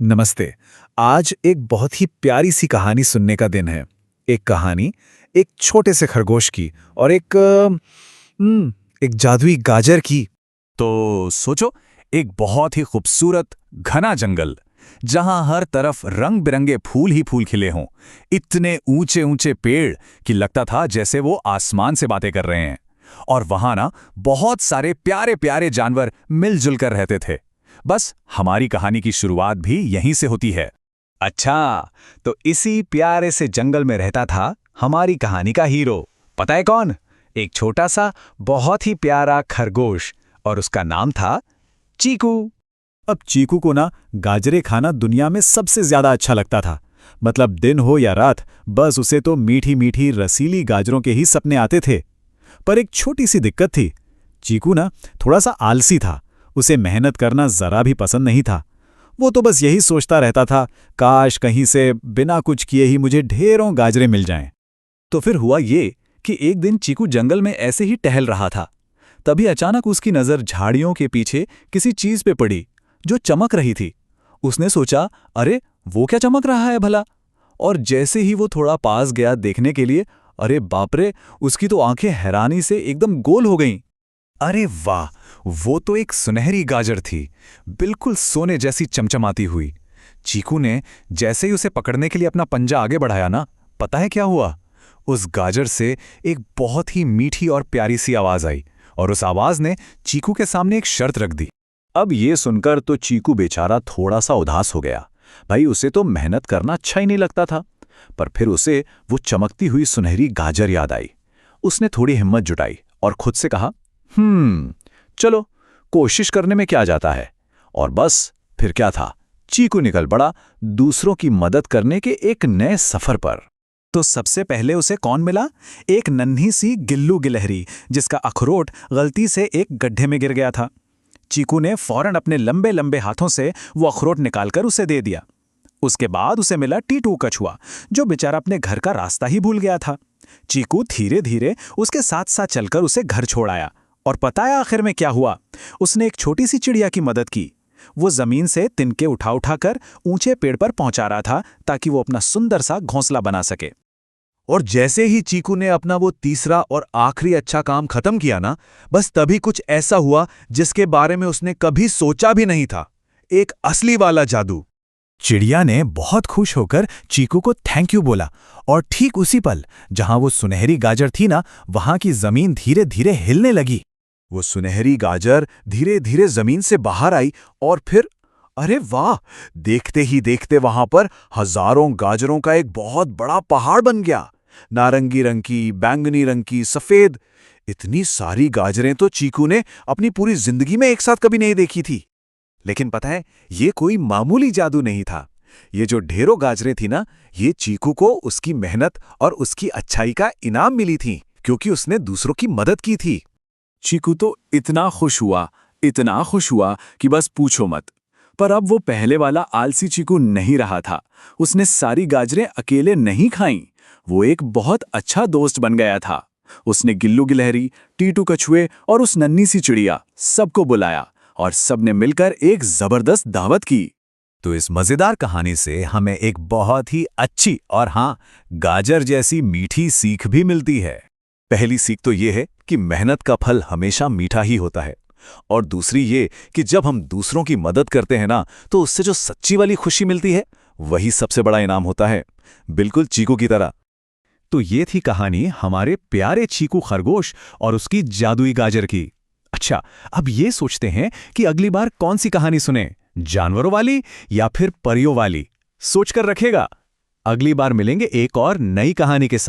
नमस्ते। आज एक बहुत ही प्यारी सी कहानी सुनने का दिन है। एक कहानी एक छोटे से खरगोश की और एक जादुई गाजर की। तो सोचो, एक बहुत ही खूबसूरत घना जंगल जहां हर तरफ रंग बिरंगे फूल ही फूल खिले हों, इतने ऊंचे ऊंचे पेड़ कि लगता था जैसे वो आसमान से बातें कर रहे हैं। और वहां ना बहुत सारे प्यारे प्यारे जानवर मिलजुल कर रहते थे। बस हमारी कहानी की शुरुआत भी यहीं से होती है। अच्छा, तो इसी प्यारे से जंगल में रहता था हमारी कहानी का हीरो। पता है कौन? एक छोटा सा बहुत ही प्यारा खरगोश, और उसका नाम था चीकू। अब चीकू को ना गाजरे खाना दुनिया में सबसे ज्यादा अच्छा लगता था। मतलब दिन हो या रात, बस उसे तो मीठी मीठी रसीली गाजरों के ही सपने आते थे। पर एक छोटी सी दिक्कत थी। चीकू ना थोड़ा सा आलसी था। उसे मेहनत करना जरा भी पसंद नहीं था। वो तो बस यही सोचता रहता था, काश कहीं से बिना कुछ किए ही मुझे ढेरों गाजरे मिल जाएं। तो फिर हुआ ये कि एक दिन चीकू जंगल में ऐसे ही टहल रहा था। तभी अचानक उसकी नज़र झाड़ियों के पीछे किसी चीज पे पड़ी जो चमक रही थी। उसने सोचा, अरे वो क्या चमक रहा है भला? और जैसे ही वो थोड़ा पास गया देखने के लिए, अरे बाप रे, उसकी तो आंखें हैरानी से एकदम गोल हो गईं। अरे वाह, वो तो एक सुनहरी गाजर थी, बिल्कुल सोने जैसी चमचमाती हुई। चीकू ने जैसे ही उसे पकड़ने के लिए अपना पंजा आगे बढ़ाया ना, पता है क्या हुआ? उस गाजर से एक बहुत ही मीठी और प्यारी सी आवाज आई, और उस आवाज ने चीकू के सामने एक शर्त रख दी। अब ये सुनकर तो चीकू बेचारा थोड़ा सा उदास हो गया। भाई, उसे तो मेहनत करना अच्छा ही नहीं लगता था। पर फिर उसे वो चमकती हुई सुनहरी गाजर याद आई। उसने थोड़ी हिम्मत जुटाई और खुद से कहा, चलो, कोशिश करने में क्या जाता है। और बस फिर क्या था, चीकू निकल पड़ा दूसरों की मदद करने के एक नए सफर पर। तो सबसे पहले उसे कौन मिला? एक नन्ही सी गिल्लू गिलहरी, जिसका अखरोट गलती से एक गड्ढे में गिर गया था। चीकू ने फौरन अपने लंबे लंबे हाथों से वो अखरोट निकालकर उसे दे दिया। उसके बाद उसे मिला टीटू कछुआ, जो बेचारा अपने घर का रास्ता ही भूल गया था। चीकू धीरे धीरे उसके साथ साथ चलकर उसे घर छोड़ आया। और पता है आखिर में क्या हुआ? उसने एक छोटी सी चिड़िया की मदद की। वो जमीन से तिनके उठा उठाकर ऊंचे पेड़ पर पहुंचा रहा था, ताकि वो अपना सुंदर सा घोंसला बना सके। और जैसे ही चीकू ने अपना वो तीसरा और आखिरी अच्छा काम खत्म किया ना, बस तभी कुछ ऐसा हुआ जिसके बारे में उसने कभी सोचा भी नहीं था। एक असली वाला जादू। चिड़िया ने बहुत खुश होकर चीकू को थैंक यू बोला, और ठीक उसी पल जहां वो सुनहरी गाजर थी ना, वहां की जमीन धीरे धीरे हिलने लगी। वो सुनहरी गाजर धीरे धीरे जमीन से बाहर आई, और फिर अरे वाह, देखते ही देखते वहां पर हजारों गाजरों का एक बहुत बड़ा पहाड़ बन गया। नारंगी रंग की, बैंगनी रंग की, सफेद, इतनी सारी गाजरें तो चीकू ने अपनी पूरी जिंदगी में एक साथ कभी नहीं देखी थी। लेकिन पता है, ये कोई मामूली जादू नहीं था। ये जो ढेरों गाजरें थी ना, ये चीकू को उसकी मेहनत और उसकी अच्छाई का इनाम मिली थी, क्योंकि उसने दूसरों की मदद की थी। चीकू तो इतना खुश हुआ कि बस पूछो मत। पर अब वो पहले वाला आलसी चीकू नहीं रहा था। उसने सारी गाजरें अकेले नहीं खाईं। वो एक बहुत अच्छा दोस्त बन गया था। उसने गिल्लू गिलहरी, टीटू कछुए और उस नन्ही सी चिड़िया सबको बुलाया, और सबने मिलकर एक जबरदस्त दावत की। तो इस मजेदार कहानी से हमें एक बहुत ही अच्छी और हाँ, गाजर जैसी मीठी सीख भी मिलती है। पहली सीख तो ये है कि मेहनत का फल हमेशा मीठा ही होता है। और दूसरी ये कि जब हम दूसरों की मदद करते हैं ना, तो उससे जो सच्ची वाली खुशी मिलती है, वही सबसे बड़ा इनाम होता है, बिल्कुल चीकू की तरह। तो ये थी कहानी हमारे प्यारे चीकू खरगोश और उसकी जादुई गाजर की। अच्छा, अब ये सोचते हैं कि अगली बार कौन सी कहानी सुने, जानवरों वाली या फिर परियों वाली? सोचकर रखेगा। अगली बार मिलेंगे एक और नई कहानी के साथ।